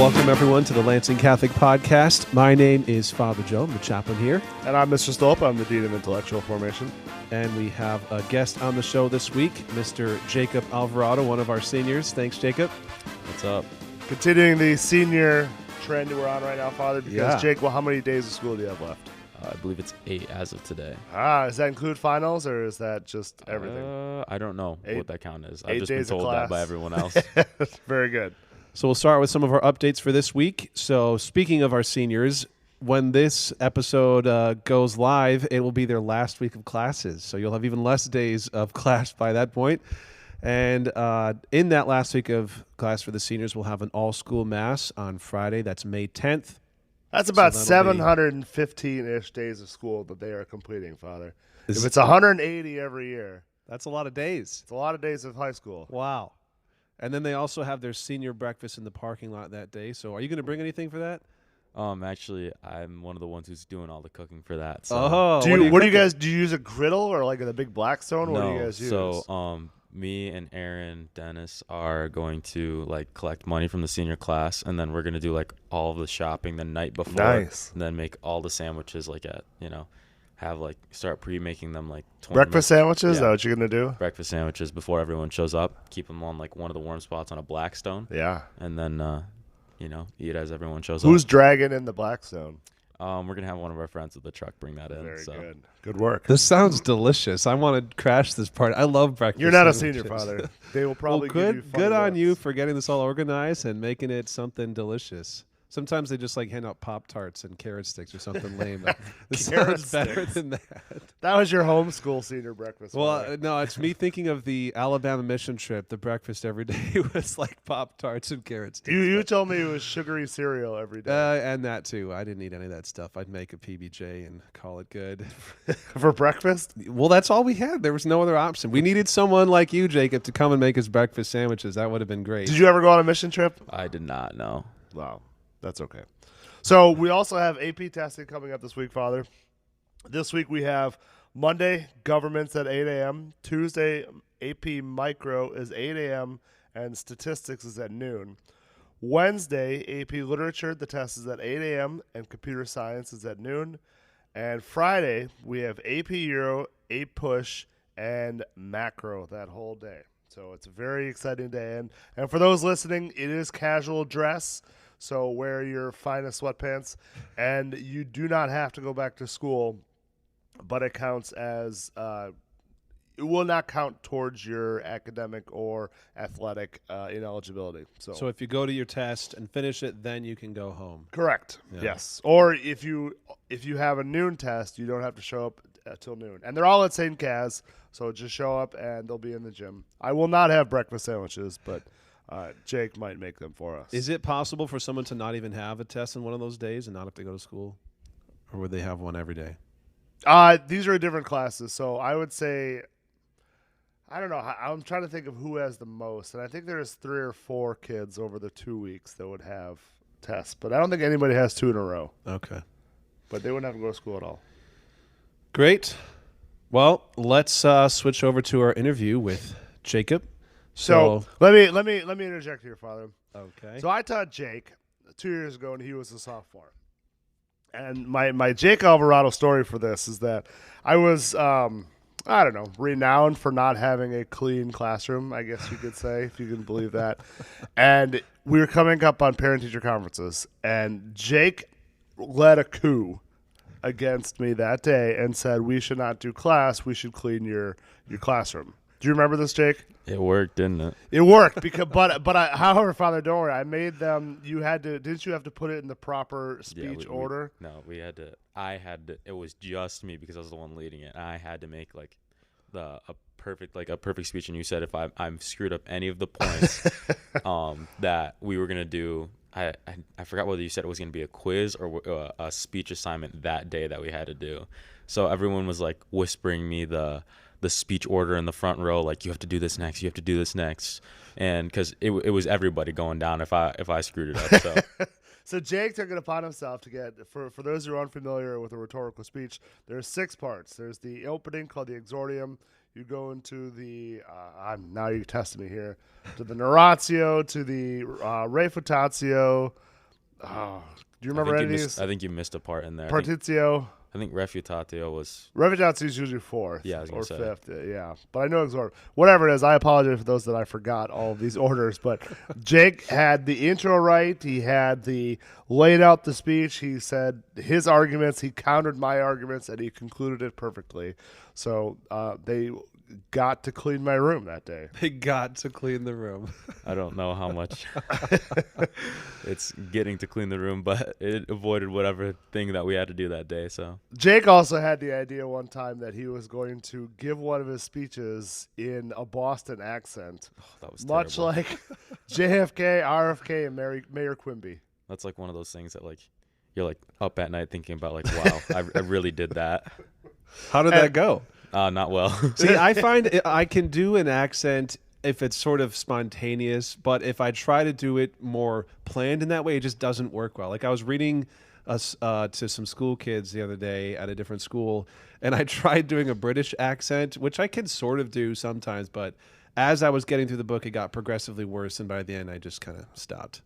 welcome everyone to the Lansing Catholic Podcast. My name is Father Joe. I'm the chaplain here. And I'm Mr. Stolp. I'm the Dean of Intellectual Formation. And we have a guest on the show this week, Mr. Jacob Alvarado, one of our seniors. Thanks, Jacob. What's up? Continuing the senior trend we're on right now, Father, because Jake, well, how many days of school do you have left? I believe it's 8 as of today. Does that include finals, or is that just everything? I don't know what that count is. I've 8 just been days of told that class. by everyone else. Very good. So we'll start with some of our updates for this week. So speaking of our seniors, when this episode goes live, it will be their last week of classes. So you'll have even less days of class by that point. And in that last week of class for the seniors, we'll have an all-school mass on Friday. That's May 10th. That's about 715-ish days of school that they are completing, Father. If it's 180 every year, that's a lot of days. It's a lot of days of high school. Wow. And then they also have their senior breakfast in the parking lot that day. So are you going to bring anything for that? Actually, I'm one of the ones who's doing all the cooking for that. So. Oh, do you use a griddle or like the big Blackstone? What do you guys use? So, me and Aaron Dennis are going to collect money from the senior class, and then we're going to do all of the shopping the night before. Nice. And then make all the sandwiches start pre-making them 20 breakfast sandwiches? Yeah. Is that what you're going to do? Breakfast sandwiches before everyone shows up. Keep them on one of the warm spots on a Blackstone. Yeah. And then eat as everyone shows Who's up. dragging in the Blackstone? We're going to have one of our friends with the truck bring that in. Very so. good. Good work. This sounds delicious. I want to crash this party. I love breakfast. You're not sandwiches. a senior, Father. They will probably good. give you funny Good on looks. you for getting this all organized and making it something delicious. Sometimes they just hand out Pop-Tarts and carrot sticks or something lame. This sounds better than that. That was your homeschool senior breakfast. Well, no, it's me thinking of the Alabama mission trip. The breakfast every day was Pop-Tarts and carrot sticks. You told me it was sugary cereal every day. And that too. I didn't eat any of that stuff. I'd make a PB&J and call it good. For breakfast? Well, that's all we had. There was no other option. We needed someone like you, Jacob, to come and make us breakfast sandwiches. That would have been great. Did you ever go on a mission trip? I did not know. Wow. That's okay. So we also have AP testing coming up this week, Father. This week we have Monday, governments at 8 a.m. Tuesday, AP Micro is 8 a.m. and statistics is at noon. Wednesday, AP Literature, the test is at 8 a.m. and computer science is at noon. And Friday, we have AP Euro, AP Push, and Macro that whole day. So it's a very exciting day. And for those listening, it is casual dress. So wear your finest sweatpants, and you do not have to go back to school, but it counts as it will not count towards your academic or athletic ineligibility. So if you go to your test and finish it, then you can go home. Correct. Yeah. Yes. Or if you have a noon test, you don't have to show up till noon. And they're all at St. Kaz, so just show up and they'll be in the gym. I will not have breakfast sandwiches, but Jake might make them for us. Is it possible for someone to not even have a test in one of those days and not have to go to school? Or would they have one every day? These are different classes, so I would say, I don't know. I'm trying to think of who has the most, and I think there's 3 or 4 kids over the 2 weeks that would have tests, but I don't think anybody has 2 in a row. Okay. But they wouldn't have to go to school at all. Great. Well, let's switch over to our interview with Jacob. So let me interject here, Father. Okay. So I taught Jake 2 years ago, and he was a sophomore. And my Jake Alvarado story for this is that I was, renowned for not having a clean classroom, I guess you could say, if you can believe that. And we were coming up on parent-teacher conferences, and Jake led a coup against me that day and said, we should not do class, we should clean your classroom. Do you remember this, Jake? It worked, didn't it? It worked because, however, Father, don't worry. I made them. Didn't you have to put it in the proper speech order? No, we had to. I had to. It was just me because I was the one leading it. I had to make a perfect speech. And you said if I'm screwed up any of the points, that we were gonna do. I forgot whether you said it was gonna be a quiz or a speech assignment that day that we had to do. So everyone was whispering me the speech order in the front row, you have to do this next, you have to do this next, and because it was everybody going down if I screwed it up. So So Jake took it upon himself to get, for those who are unfamiliar with a rhetorical speech, there's 6 parts. There's the opening called the exordium. You go into the, now you're testing me here, to the narratio, to the refutatio, Oh, do you remember any of these? I think you missed a part in there. Partitio. I think refutatio was. Refutatio is usually fourth Yeah, I was or gonna say. fifth. Yeah, but I know exorb. Whatever it is, I apologize for those that I forgot all of these orders. But Jake had the intro right. He had laid out the speech. He said his arguments. He countered my arguments, and he concluded it perfectly. So they got to clean my room that day. They got to clean the room. I don't know how much it's getting to clean the room, but it avoided whatever thing that we had to do that day. So Jake also had the idea one time that he was going to give one of his speeches in a Boston accent, that was much terrible. like JFK, RFK, and Mayor Quimby. That's like one of those things that like you're like up at night thinking about like, wow, I really did that. How did that go? Not well. See, I find I can do an accent if it's sort of spontaneous, but if I try to do it more planned in that way, it just doesn't work well. Like I was reading to some school kids the other day at a different school, and I tried doing a British accent, which I can sort of do sometimes, but as I was getting through the book, it got progressively worse, and by the end, I just kind of stopped.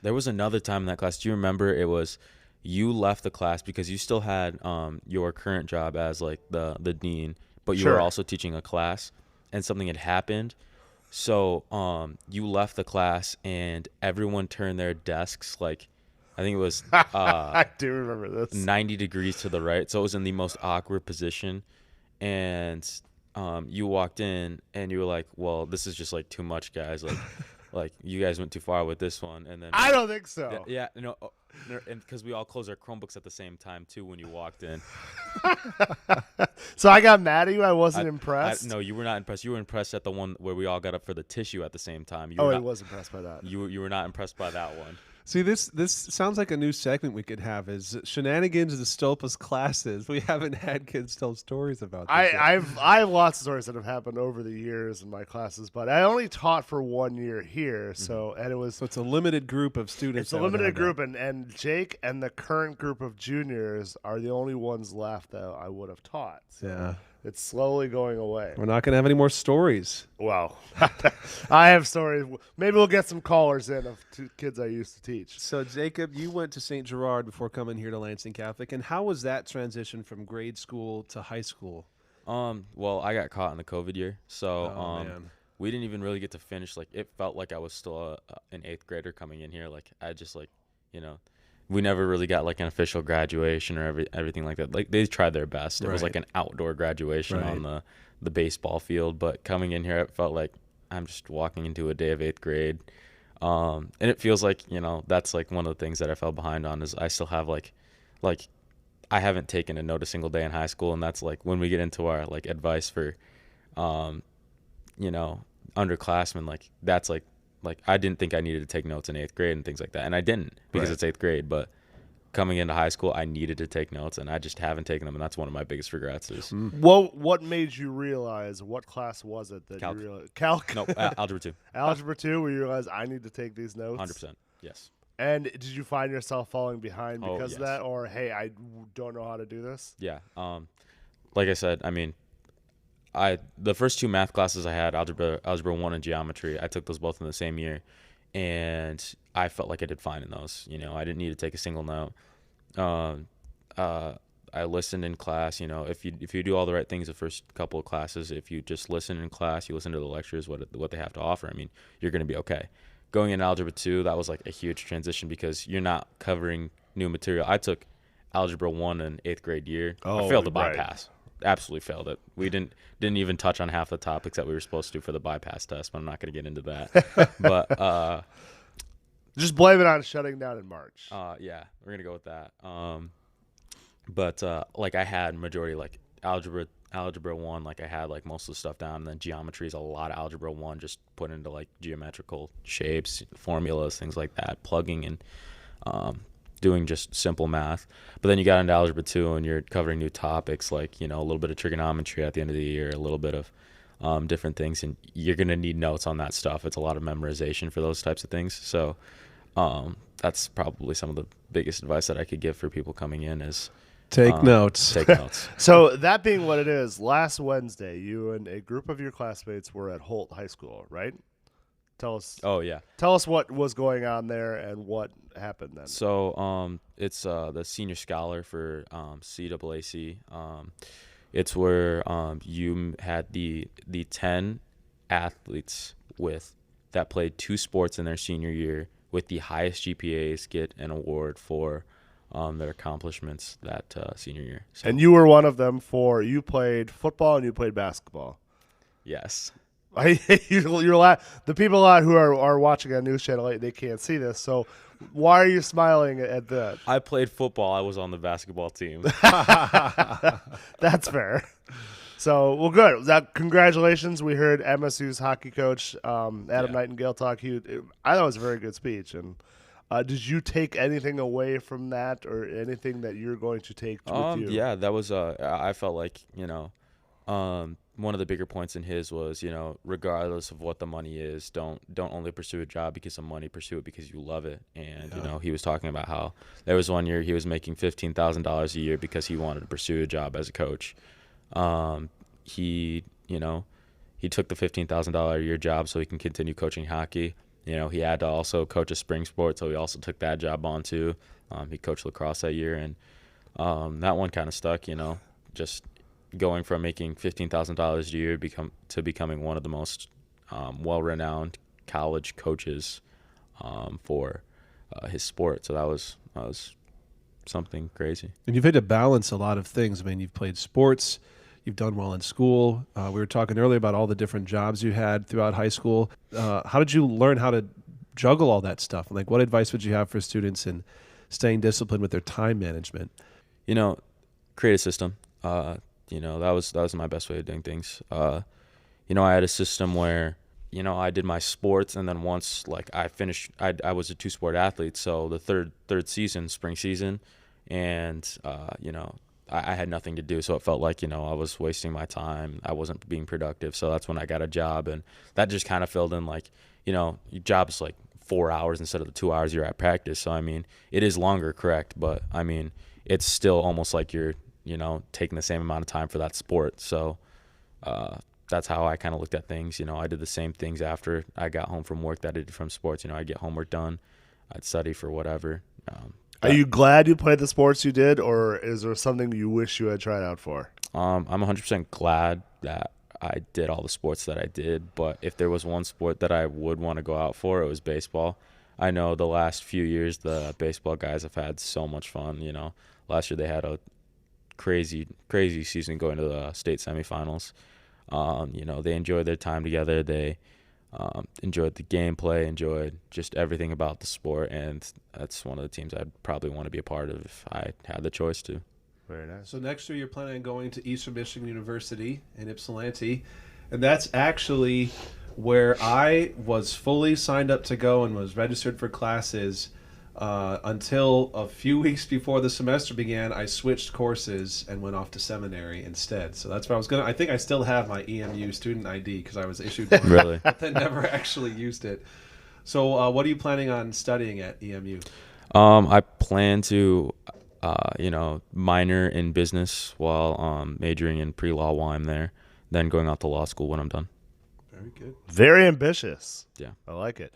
There was another time in that class. Do you remember? It was you left the class because you still had your current job as like the dean, but you Sure. were also teaching a class, and something had happened. So you left the class, and everyone turned their desks like, I think it was I do remember this. 90 degrees to the right. So it was in the most awkward position, and you walked in, and you were like, "Well, this is just like too much, guys. Like, like you guys went too far with this one." And then I don't think so. yeah, no, and because we all closed our Chromebooks at the same time too when you walked in. So I got mad at you. I wasn't impressed. No, you were not impressed. You were impressed at the one where we all got up for the tissue at the same time. You Oh, were I not, was impressed by that. you were not impressed by that one. See, this sounds like a new segment we could have is shenanigans in the Stolpa's classes. We haven't had kids tell stories about this yet. I have lots of stories that have happened over the years in my classes, but I only taught for 1 year here, so and it was So it's a limited group of students. it's a that would limited have group, and Jake and the current group of juniors are the only ones left that I would have taught. So Yeah. it's slowly going away. We're not going to have any more stories. Well, I have stories. Maybe we'll get some callers in of two kids I used to teach. So, Jacob, you went to St. Gerard before coming here to Lansing Catholic, and how was that transition from grade school to high school? Well, I got caught in the COVID year, so Man. we didn't even really get to finish. Like, it felt like I was still an 8th grader coming in here. Like, I just like, we never really got like an official graduation or everything like that. Like, they tried their best. It was Right. like an outdoor graduation Right. on the baseball field, but coming in here, it felt like I'm just walking into a day of 8th grade. And it feels like, that's like one of the things that I fell behind on is I still have like I haven't taken a note a single day in high school. And that's like when we get into our like advice for, underclassmen, like that's like I didn't think I needed to take notes in 8th grade and things like that. And I didn't because Right. it's 8th grade, but coming into high school, I needed to take notes and I just haven't taken them. And that's one of my biggest regrets is What made you realize? What class was it that Calc. you realized? Calc. no, algebra 2, Algebra 2, where you realized I need to take these notes. 100%. Yes. And did you find yourself falling behind Oh, because of yes. that, or hey, I don't know how to do this? Yeah. Like I said, I mean, the first 2 math classes I had, algebra 1 and geometry, I took those both in the same year, and I felt like I did fine in those. I didn't need to take a single note. I listened in class. If you do all the right things the first couple of classes, if you just listen in class, you listen to the lectures, what they have to offer. I mean, you're going to be okay. Going in algebra 2, that was like a huge transition because you're not covering new material. I took algebra 1 in 8th grade year. I failed the right. bypass. Absolutely failed it. We didn't even touch on half the topics that we were supposed to for the bypass test, but I'm not going to get into that. But Just blame it on shutting down in March. yeah, we're going to go with that. But like I had majority like algebra 1, like I had like most of the stuff down, and then geometry is a lot of algebra 1 just put into like geometrical shapes, formulas, things like that, plugging and doing just simple math. But then you got into algebra 2 and you're covering new topics like, a little bit of trigonometry at the end of the year, a little bit of different things, and you're going to need notes on that stuff. It's a lot of memorization for those types of things. So that's probably some of the biggest advice that I could give for people coming in is Take notes. take notes. So that being what it is, last Wednesday, you and a group of your classmates were at Holt High School, right? Tell us. Oh yeah. Tell us what was going on there and what happened then. So it's the senior scholar for CAAC. It's where you had the 10 athletes that played 2 sports in their senior year with the highest GPAs get an award for their accomplishments that senior year. So, And you were one of them. You played football and you played basketball. yes. The people out who are watching on News Channel 8, they can't see this. So why are you smiling at that? I played football. I was on the basketball team. That's fair. So, well, good. Congratulations. We heard MSU's hockey coach, Adam Nightingale, talk. I thought it was a very good speech. And did you take anything away from that or anything that you're going to take with you? Yeah, that was I felt like, one of the bigger points in his was, regardless of what the money is, don't only pursue a job because of money, pursue it because you love it. And, he was talking about how there was one year he was making $15,000 a year because he wanted to pursue a job as a coach. He took the $15,000 a year job so he can continue coaching hockey. He had to also coach a spring sport, so he also took that job on too. He coached lacrosse that year, and that one kind of stuck, just going from making $15,000 a year to becoming one of the most well-renowned college coaches for his sport. So that was something crazy. And you've had to balance a lot of things. I mean, you've played sports, you've done well in school. We were talking earlier about all the different jobs you had throughout high school. How did you learn how to juggle all that stuff? Like, what advice would you have for students in staying disciplined with their time management? Create a system. That was my best way of doing things. I had a system where, I did my sports, and then once I finished, I was a 2-sport athlete. So the third season, spring season, and I had nothing to do. So it felt like, I was wasting my time. I wasn't being productive. So that's when I got a job, and that just kind of filled in your job's 4 hours instead of the 2 hours you're at practice. So, I mean, it is longer, correct. But I mean, it's still almost like you're, taking the same amount of time for that sport. So that's how I kind of looked at things. I did the same things after I got home from work that I did from sports. I'd get homework done. I'd study for whatever. Are you glad you played the sports you did, or is there something you wish you had tried out for? I'm 100% glad that I did all the sports that I did. But if there was one sport that I would want to go out for, it was baseball. I know the last few years the baseball guys have had so much fun. Last year they had a crazy season going to the state semifinals. They enjoyed their time together. They enjoyed the gameplay, enjoyed just everything about the sport, and that's one of the teams I'd probably want to be a part of if I had the choice to. Very nice. So next year you're planning on going to Eastern Michigan University in Ypsilanti, and that's actually where I was fully signed up to go and was registered for classes until a few weeks before the semester began. I switched courses and went off to seminary instead. So that's where I was going to. I think I still have my EMU student ID because I was issued one. Really? But then never actually used it. So what are you planning on studying at EMU? I plan to, minor in business while majoring in pre-law while I'm there, then going out to law school when I'm done. Very good. Very ambitious. Yeah. I like it.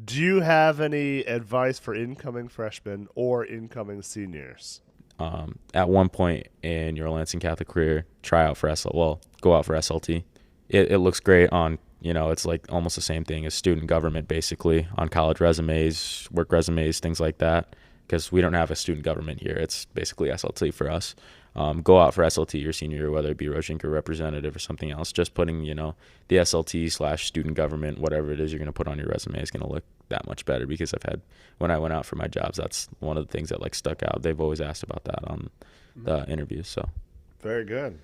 Do you have any advice for incoming freshmen or incoming seniors? At one point in your Lansing Catholic career, go out for SLT. It looks great on, it's like almost the same thing as student government, basically, on college resumes, work resumes, things like that, because we don't have a student government here. It's basically SLT for us. Go out for SLT your senior year, whether it be Roshinka representative or something else. Just putting, the SLT/student government, whatever it is you're going to put on your resume is going to look that much better, because when I went out for my jobs, that's one of the things that stuck out. They've always asked about that on the interviews. So very good.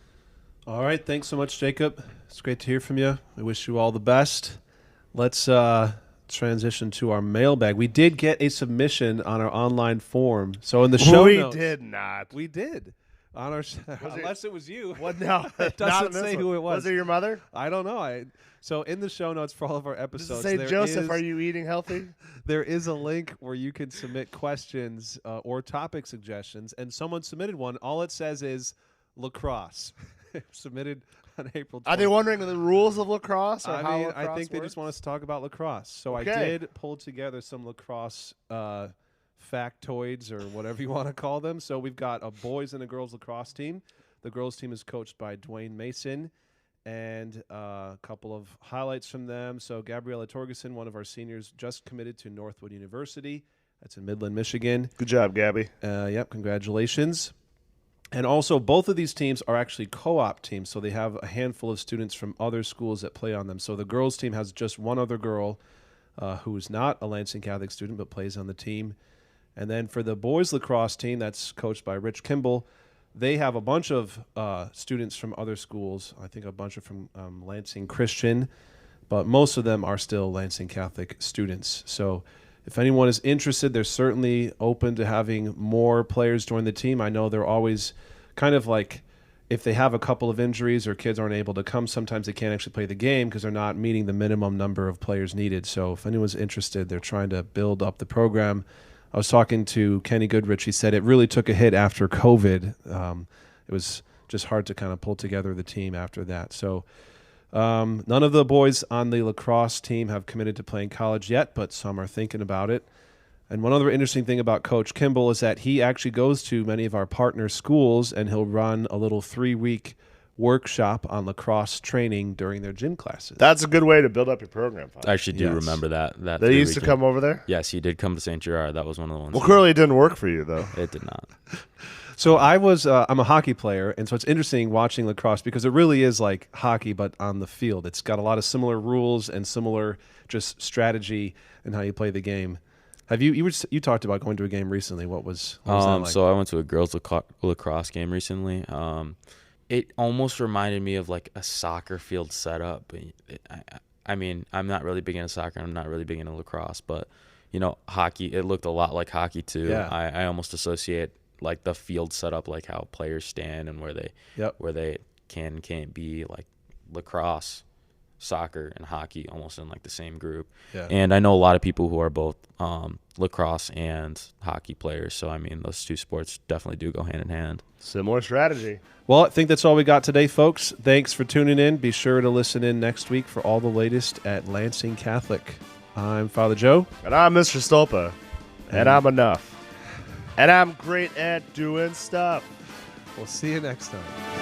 All right. Thanks so much, Jacob. It's great to hear from you. We wish you all the best. Let's transition to our mailbag. We did get a submission on our online form. So in the show notes. We did not. We did. On our, unless it was you. What? No, it doesn't say who it was. Was it your mother? I don't know. So in the show notes for all of our episodes, does it say, Joseph, are you eating healthy? There is a link where you can submit questions or topic suggestions, and someone submitted one. All it says is lacrosse. Submitted on April 20th. Are they wondering the rules of lacrosse? Or I how mean, lacrosse I think they works? just want us to talk about lacrosse. So Okay. I did pull together some lacrosse factoids or whatever you want to call them. So we've got a boys and a girls lacrosse team. The girls team is coached by Dwayne Mason, and a couple of highlights from them. So Gabriella Torgerson, one of our seniors, just committed to Northwood University. That's in Midland, Michigan. Good job, Gabby. Yep, congratulations. And also, both of these teams are actually co-op teams, so they have a handful of students from other schools that play on them. So the girls' team has just one other girl who is not a Lansing Catholic student but plays on the team. And then for the boys' lacrosse team, that's coached by Rich Kimball, they have a bunch of students from other schools. I think a bunch are from Lansing Christian, but most of them are still Lansing Catholic students. So if anyone is interested, they're certainly open to having more players join the team. I know they're always kind of like, if they have a couple of injuries or kids aren't able to come, sometimes they can't actually play the game because they're not meeting the minimum number of players needed. So if anyone's interested, they're trying to build up the program. I was talking to Kenny Goodrich. He said it really took a hit after COVID. It was just hard to kind of pull together the team after that. So none of the boys on the lacrosse team have committed to playing college yet, but some are thinking about it. And one other interesting thing about Coach Kimball is that he actually goes to many of our partner schools, and he'll run a little 3-week workshop on lacrosse training during their gym classes. That's a good way to build up your program. Father. I actually do Yes. remember that. They used to come over there? Yes, he did come to St. Gerard. That was one of the ones. Well, clearly it didn't work for you, though. It did not. So I'm a hockey player, and so it's interesting watching lacrosse because it really is like hockey, but on the field. It's got a lot of similar rules and similar just strategy in how you play the game. Have you talked about going to a game recently? What was that like? So I went to a girls lacrosse game recently. It almost reminded me of like a soccer field setup. I mean, I'm not really big into soccer. I'm not really big into lacrosse, but hockey. It looked a lot like hockey too. Yeah. I almost associate like the field setup, like how players stand and where they can't be, like lacrosse, soccer, and hockey almost in like the same group. Yeah. And I know a lot of people who are both lacrosse and hockey players. So I mean, those two sports definitely do go hand in hand. Similar strategy. Well, I think that's all we got today, folks. Thanks for tuning in. Be sure to listen in next week for all the latest at Lansing Catholic. I'm Father Joe. And I'm Mr. Stolpa. And I'm enough. And I'm great at doing stuff. We'll see you next time.